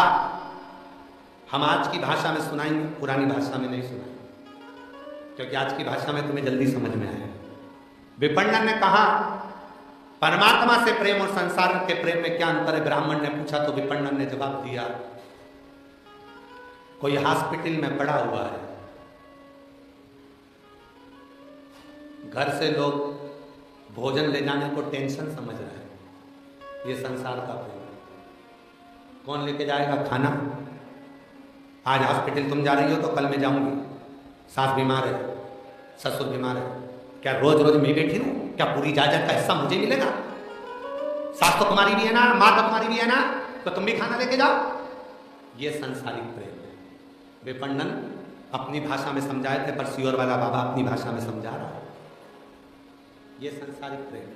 हम आज की भाषा में सुनाएंगे, पुरानी भाषा में नहीं सुनाएंगे, क्योंकि आज की भाषा में तुम्हें जल्दी समझ में आएगा। विपणन ने कहा परमात्मा से प्रेम और संसार के प्रेम में क्या अंतर है? ब्राह्मण ने पूछा तो विपणन ने जवाब दिया, कोई हॉस्पिटल में पड़ा हुआ है, घर से लोग भोजन ले जाने को टेंशन समझ रहे हैं, ये संसार का प्रेम। कौन लेके जाएगा खाना? आज हॉस्पिटल तुम जा रही हो तो कल मैं जाऊंगी, सास बीमार है, ससुर बीमार है, क्या रोज रोज मैं बैठी हूं? क्या पूरी इजाजत का हिस्सा मुझे मिलेगा? सास तो तुम्हारी भी है ना, माँ तो तुम्हारी भी है ना, तो तुम भी खाना लेके जाओ। ये संसारिक प्रेम है। विपणन अपनी भाषा में समझाए थे, पर सियोर वाला बाबा अपनी भाषा में समझा रहा है, ये संसारिक प्रेम।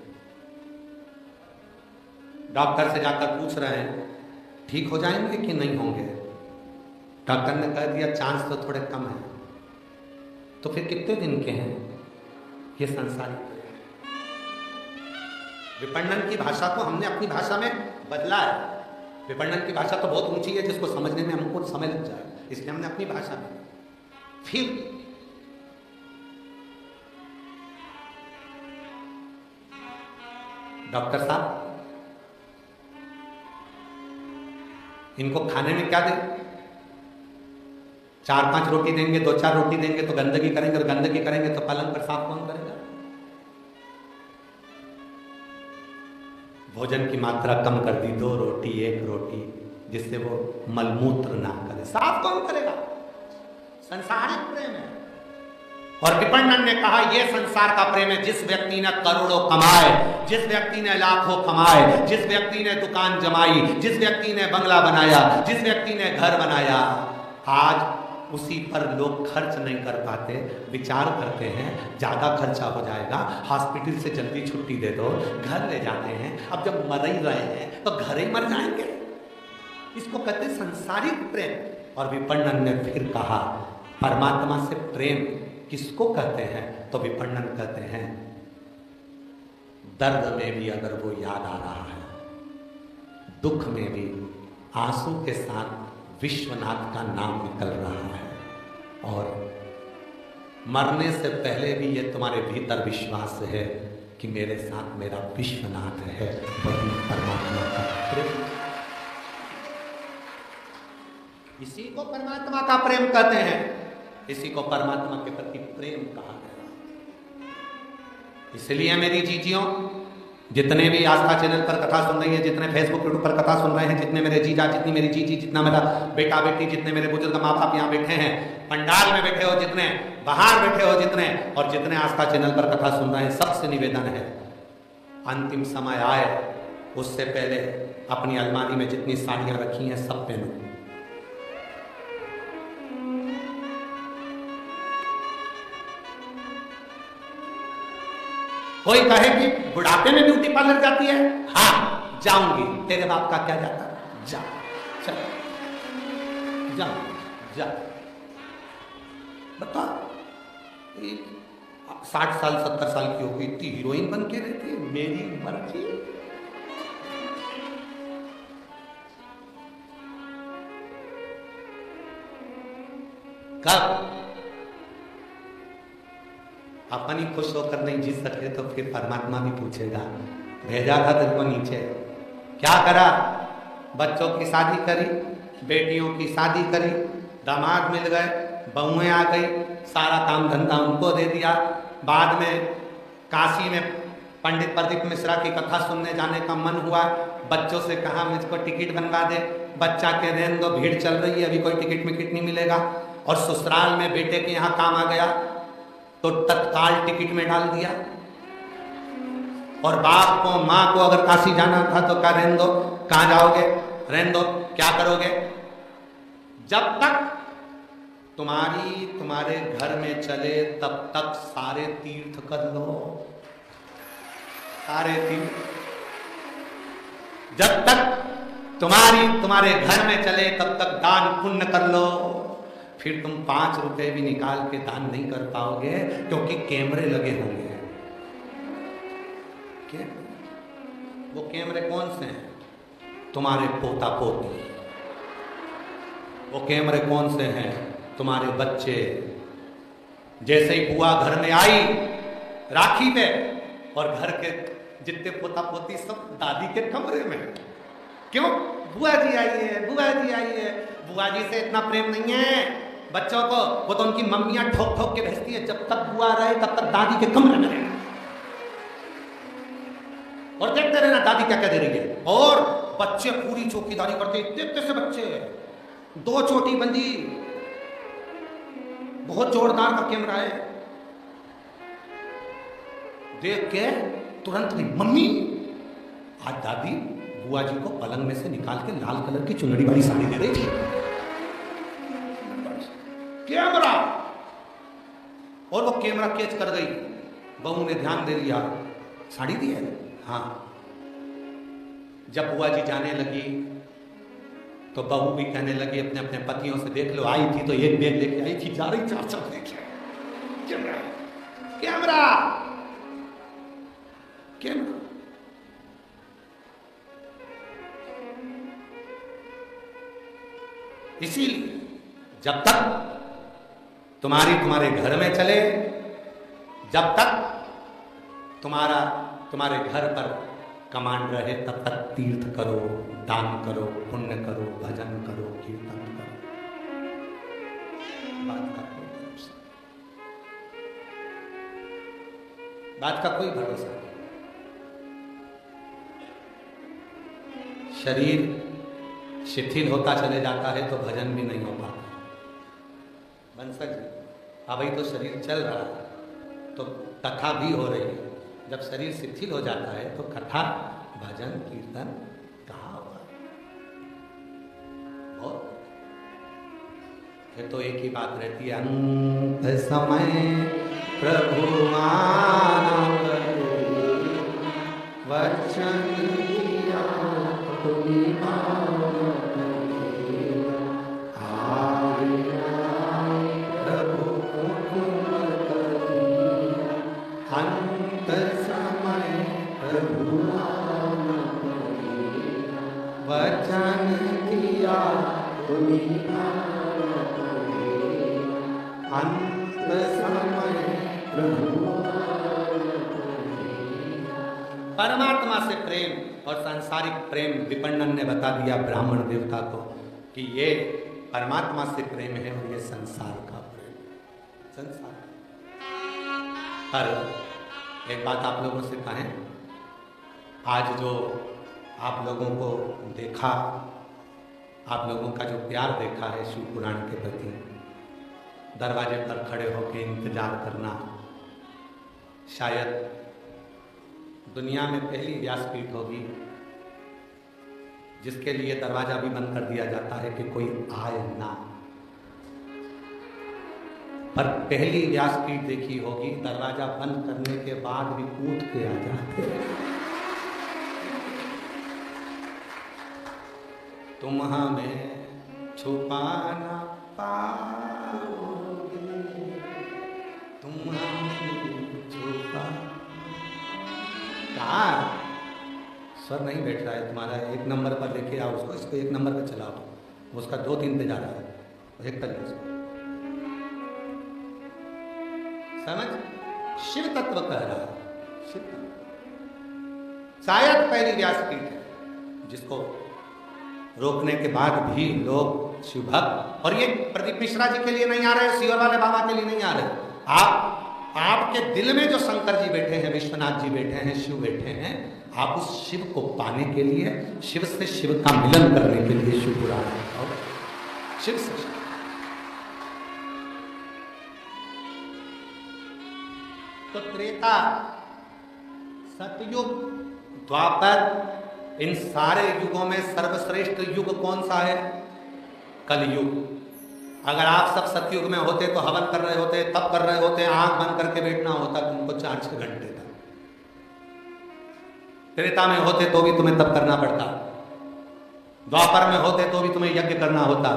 डॉक्टर से जाकर पूछ रहे हैं ठीक हो जाएंगे कि नहीं होंगे? डॉक्टर ने कह दिया चांस तो थोड़े कम है। तो फिर कितने दिन के हैं ये संसारिक प्रेम? विपणन की भाषा को हमने अपनी भाषा में बदला है। विपणन की भाषा तो बहुत ऊंची है, जिसको समझने में हमको समय लग जाए, इसलिए हमने अपनी भाषा में। फिर डॉक्टर साहब इनको खाने में क्या दें? 4-5 रोटी देंगे, 2-4 रोटी देंगे तो गंदगी करेंगे, और गंदगी करेंगे तो पलंग पर साफ कौन करेगा? भोजन की मात्रा कम कर दी, 2 रोटी 1 रोटी, जिससे वो मलमूत्र ना करे, साफ कौन करेगा? संसारिक प्रेम है। और विपणन ने कहा यह संसार का प्रेम है। जिस व्यक्ति ने करोड़ों कमाए, जिस व्यक्ति ने लाखों कमाए, जिस व्यक्ति ने दुकान जमाई, जिस व्यक्ति ने बंगला बनाया, जिस व्यक्ति ने घर बनाया, आज उसी पर लोग खर्च नहीं कर पाते, विचार करते हैं ज्यादा खर्चा हो जाएगा, हॉस्पिटल से जल्दी छुट्टी दे दो, घर ले जाते हैं। अब जब मर ही रहे हैं तो घर ही मर जाएंगे। इसको कहते संसारिक प्रेम। और विपणन ने फिर कहा परमात्मा से प्रेम किसको कहते हैं? तो विपणन कहते हैं दर्द में भी अगर वो याद आ रहा है, दुख में भी आंसू के साथ विश्वनाथ का नाम निकल रहा है, और मरने से पहले भी ये तुम्हारे भीतर विश्वास है कि मेरे साथ मेरा विश्वनाथ है, वही परमात्मा का प्रेम। इसी को परमात्मा का प्रेम कहते हैं, इसी को परमात्मा के प्रति प्रेम कहा गया। इसलिए मेरी जीजियों, जितने भी आस्था चैनल पर कथा सुन रही है, जितने फेसबुक यूट्यूब पर कथा सुन रहे हैं, जितने मेरे जीजा, जितनी मेरी जीजी, जितना मेरा बेटा बेटी, जितने मेरे बुजुर्ग माँ बाप यहाँ बैठे हैं, पंडाल में बैठे हो जितने, बाहर बैठे हो जितने, और जितने आस्था चैनल पर कथा सुन रहे हैं, सबसे निवेदन है अंतिम समय आए उससे पहले अपनी अलमारी में जितनी साड़ियां रखी हैं सब पहनो। कोई कहे कि बुढ़ापे में ब्यूटी पार्लर जाती है, हाँ जाऊंगी, तेरे बाप का क्या जाता, जा चल जा जा। बता 60 साल 70 साल की हो गई, इतनी हीरोइन बन के रहती है, मेरी मर्जी। कब अपन ही खुश होकर नहीं जी सके तो फिर परमात्मा भी पूछेगा, भेजा था तेरे को नीचे, क्या करा? बच्चों की शादी करी, बेटियों की शादी करी, दामाद मिल गए, बहुएं आ गई, सारा काम धंधा उनको दे दिया। बाद में काशी में पंडित प्रदीप मिश्रा की कथा सुनने जाने का मन हुआ, बच्चों से कहा मुझको टिकट बनवा दे, बच्चा के रहने दो, भीड़ चल रही है, अभी कोई टिकट मिकट नहीं मिलेगा। और ससुराल में बेटे के यहाँ काम आ गया तो तत्काल टिकट में डाल दिया। और बाप को माँ को अगर काशी जाना था तो क्या रहने दो, कहाँ जाओगे, रहने दो, क्या करोगे? जब तक तुम्हारे घर में चले तब तक सारे तीर्थ कर लो, सारे तीर्थ। जब तक तुम्हारे घर में चले तब तक दान पुण्य कर लो। फिर तुम 5 रुपए भी निकाल के दान नहीं कर पाओगे, क्योंकि कैमरे लगे होंगे। वो कैमरे कौन से हैं? तुम्हारे पोता पोती। वो कैमरे कौन से हैं? तुम्हारे बच्चे। जैसे ही बुआ घर में आई राखी पे, और घर के जितने पोता पोती सब दादी के कमरे में। क्यों? बुआ जी आई है, बुआ जी आई है। बुआ जी से इतना प्रेम नहीं है बच्चों को, वो तो उनकी मम्मियां ठोक ठोक के भेजती है, जब तक बुआ रहे तब तक दादी के कमरे में रहना, और देखते रहना दादी क्या क्या दे रही है। और बच्चे पूरी चौकीदारी करते, इतने से बच्चे, 2 चोटी बंदी, बहुत जोरदार का कैमरा है। देख के तुरंत नहीं, मम्मी आज दादी बुआ जी को पलंग में से निकाल के लाल कलर की चुनरी वाली साड़ी दे रही थी। कैमरा, और वो कैमरा कैच कर गई, बहू ने ध्यान दे लिया, साड़ी दी है, हाँ। जब बुआ जी जाने लगी तो बहू भी कहने लगी अपने अपने पतियों से, देख लो आई थी तो एक बैग लेके आई थी, जा रही 4 लेके। Camera camera camera. इसीलिए जब तक तुम्हारे घर में चले, जब तक तुम्हारे घर पर कमांड रहे, तब तक तीर्थ करो, दान करो, पुण्य करो, भजन करो, कीर्तन करो। बात का कोई भरोसा नहीं। शरीर शिथिल होता चले जाता है तो भजन भी नहीं हो पाता। बंसक जी, हाँ भाई, तो शरीर चल रहा है तो कथा भी हो रही है। जब शरीर शिथिल हो जाता है तो कथा, भजन, कीर्तन कहाँ होगा? बहुत फिर तो एक ही बात रहती है, अंत समय प्रभु मान वचन किया तुम्ही वचन किया अंत समय प्रभु। परमात्मा से प्रेम और सांसारिक प्रेम विपण्णन ने बता दिया ब्राह्मण देवता को कि ये परमात्मा से प्रेम है और ये संसार का प्रेम। संसार पर एक बात आप लोगों से कहें, आज जो आप लोगों को देखा, आप लोगों का जो प्यार देखा है शिव पुराण के प्रति, दरवाजे पर खड़े होकर इंतजार करना, शायद दुनिया में पहली व्यासपीठ होगी जिसके लिए दरवाजा भी बंद कर दिया जाता है कि कोई आए ना। पर पहली व्यासपीठ देखी होगी, दरवाजा बंद करने के बाद भी कूद के आ जाते। तुम हमें छुपा ना पाओगे, तुम हमें छुपा। कहाँ स्वर नहीं बैठ रहा है तुम्हारा? 1 नंबर पर लेके आओ उसको, इसको 1 नंबर पर चलाओ, उसका 2-3 पे जा रहा है, एक तक उसको समझ। शिव तत्व कह रहा है, शिव तत्व शायद पहली व्यासपीठ है जिसको रोकने के बाद भी लोग शिव भक्त, और ये प्रदीप मिश्रा जी के लिए नहीं आ रहे, शिवर वाले बाबा के लिए नहीं आ रहे। आपके दिल में जो शंकर जी बैठे हैं, विश्वनाथ जी बैठे हैं, शिव बैठे हैं, आप उस शिव को पाने के लिए, शिव से शिव का मिलन करने के लिए शिव पुराण है। शिव से शिव। तो त्रेता, सतयुग, द्वापर, इन सारे युगों में सर्वश्रेष्ठ युग कौन सा है? कलयुग। अगर आप सब सतयुग में होते तो हवन कर रहे होते, तप कर रहे होते, आंख बंद करके बैठना होता तुमको 4-6 घंटे तक। त्रेता में होते तो भी तुम्हें तप करना पड़ता, द्वापर में होते तो भी तुम्हें यज्ञ करना होता,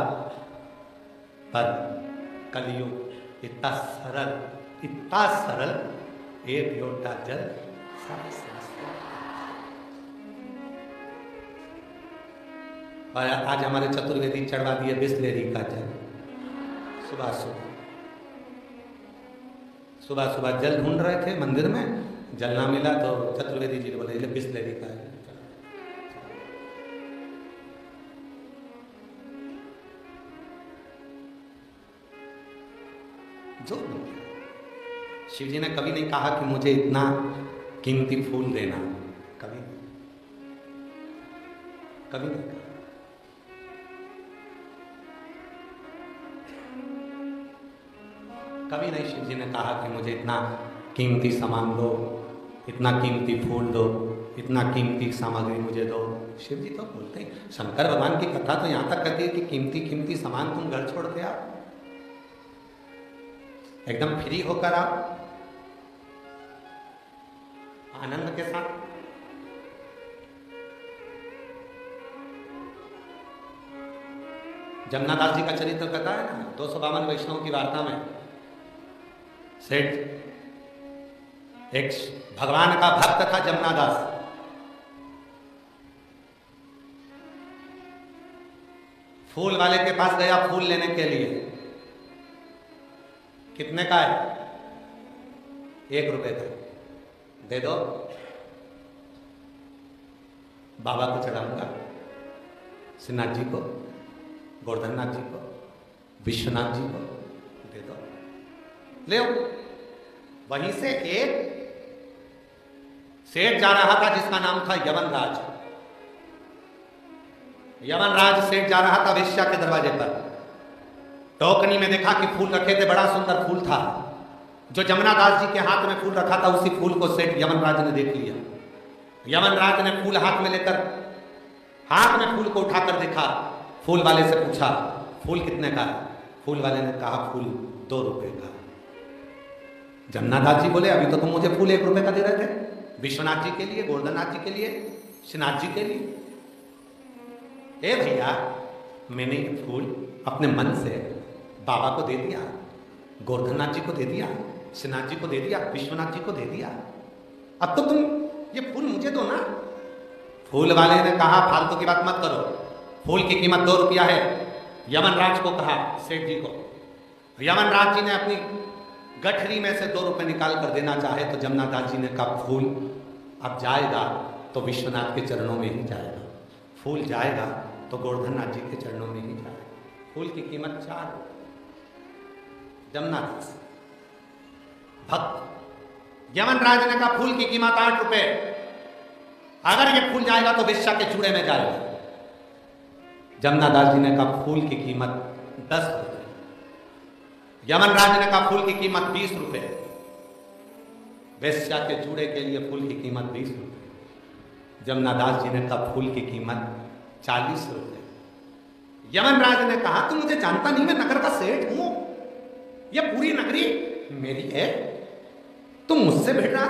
पर कलयुग इतना सरल, एक लोटा जल सारे संसार। और आज हमारे चतुर्वेदी चढ़वा दिए बिस्लेरी का जल। सुबह जल ढूंढ रहे थे मंदिर में, जल ना मिला तो चतुर्वेदी जी बोले बिस्लेरी का है। जो शिव जी ने कभी नहीं कहा कि मुझे इतना कीमती फूल देना, कभी नहीं कहा। कभी नहीं शिव जी ने कहा कि मुझे इतना कीमती सामान दो, इतना कीमती फूल दो, इतना कीमती सामग्री मुझे दो। शिव जी तो बोलते हैं, शंकर भगवान की कथा तो यहाँ तक कहती है कि कीमती सामान तुम घर छोड़ के आओ, एकदम फ्री होकर आओ, आनंद के साथ। जमुनादास जी का चरित्र कहता है ना 252 वैष्णव की वार्ता में, सेठ एक भगवान का भक्त था जमुनादास। फूल वाले के पास गया फूल लेने के लिए। कितने का है? 1 रुपए का। दे दो, बाबा को चढ़ाऊंगा, श्रीनाथ जी को, गोवर्धननाथ जी को, विश्वनाथ जी को दे दो, ले। वहीं से एक सेठ जा रहा था जिसका नाम था यमनराज। यमनराज सेठ जा रहा था वेश्या के दरवाजे पर। टोकनी में देखा कि फूल रखे थे, बड़ा सुंदर फूल था। जो जमुनादास जी के हाथ में फूल रखा था उसी फूल को सेठ यमनराज ने देख लिया। यमनराज ने फूल हाथ में लेकर, हाथ में फूल को उठाकर देखा, फूल वाले से पूछा फूल कितने का? फूल वाले ने कहा फूल 2 रुपए का। जमुनादास जी बोले अभी तो तुम मुझे फूल 1 रुपए का दे रहे थे, विश्वनाथ जी के लिए, गोवर्धननाथ जी के लिए, श्रीनाथ जी के लिए। ए भैया, मैंने ये फूल अपने मन से बाबा को दे दिया, गोवर्धननाथ जी को दे दिया, श्रीनाथ जी को दे दिया, विश्वनाथ जी को दे दिया। अब तो तुम ये फूल मुझे दो ना। फूल वाले ने कहा फालतू की बात मत करो, फूल की कीमत 2 रुपया है। यमनराज को कहा, सेठ जी को। यमनराज जी ने अपनी गठरी में से 2 रुपए निकाल कर देना चाहे तो जमुनादास जी ने कहा फूल अब जाएगा तो विश्वनाथ के चरणों में ही जाएगा, फूल जाएगा तो गोवर्धननाथ जी के चरणों में ही जाएगा। फूल की कीमत 4 रुपए। जमुनादास भक्त। यमनराज ने कहा फूल की कीमत 8 रुपए, अगर ये फूल जाएगा तो वेश्या के चूड़े में जाएगा। जमुनादास जी ने कहा फूल की कीमत 10 रुपए। यमनराज ने कहा फूल की कीमत 20 रुपए। वेश्या के चूड़े के लिए फूल की कीमत 20 रुपए। जमुनादास जी ने कहा फूल की कीमत 40 रुपए। यमनराज ने कहा तुम मुझे जानता नहीं, मैं नगर का सेठ हूं, यह पूरी नगरी मेरी है, तुम मुझसे भेड़ रहा।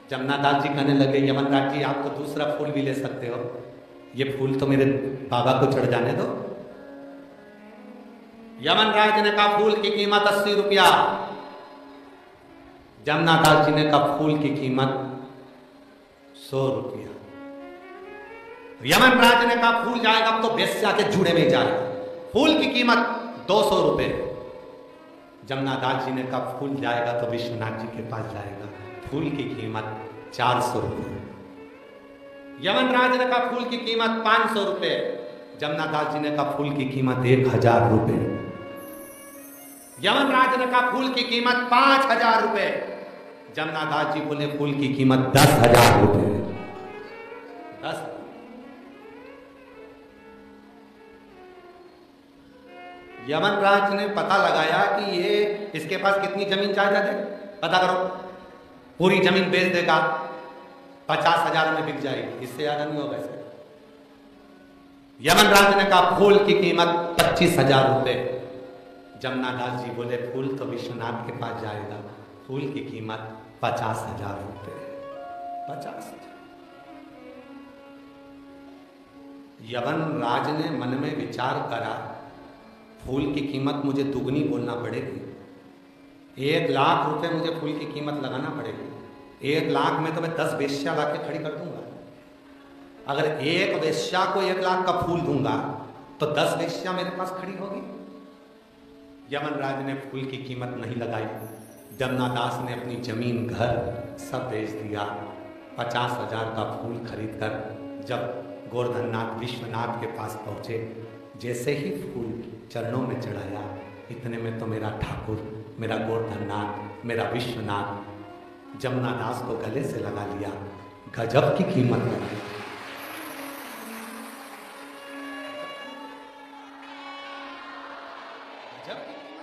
जमुनादास जी कहने लगे यमनराज जी आप तो दूसरा फूल भी ले सकते हो, ये फूल तो मेरे बाबा को चढ़ जाने दो। यमनराज ने कहा फूल की कीमत 80 रुपया। जमुनादास जी ने कहा फूल की कीमत 100 रुपया। यमनराज ने कहा फूल जाएगा तो वेश्या के जूड़े में जाएगा, फूल की कीमत 200 रुपए। जमुनादास जी ने कहा फूल जाएगा तो विश्वनाथ जी के पास जाएगा, फूल की कीमत 400 रुपए। यमनराज ने कहा फूल की कीमत 500 रुपए। जमुनादास जी ने कहा फूल की कीमत 1000 रुपए। यमनराज ने कहा फूल की कीमत 5000 रुपए। जमुनादास जी बोले फूल की कीमत 10,000 रुपए। 10। यमनराज ने पता लगाया कि ये इसके पास कितनी जमीन जायदाद है, पता करो। पूरी जमीन बेच देगा 50,000 में बिक जाएगी, इससे ज्यादा नहीं होगा इसका। यमनराज ने कहा फूल की कीमत 25,000 रुपए। जमुनादास जी बोले फूल तो विश्वनाथ के पास जाएगा, फूल की कीमत 50,000 रुपए। 50,000। यमनराज ने मन में विचार करा फूल की कीमत मुझे दुगनी बोलना पड़ेगी, 1 लाख रुपए मुझे फूल की कीमत लगाना पड़ेगी। 1 लाख में तो मैं 10 वेश्या ला के खड़ी कर दूंगा। अगर एक वेश्या को 1 लाख का फूल दूंगा तो 10 वेश्या मेरे पास खड़ी होगी। यमनराज ने फूल की कीमत नहीं लगाई। जमुनादास ने अपनी जमीन घर सब बेच दिया। 50,000 का फूल खरीद कर जब गोवर्धननाथ विश्वनाथ के पास पहुंचे, जैसे ही फूल चरणों में चढ़ाया, इतने में तो मेरा ठाकुर, मेरा गोवर्धननाथ, मेरा विश्वनाथ जमुनादास को गले से लगा लिया। गजब की कीमत लगी। गजब की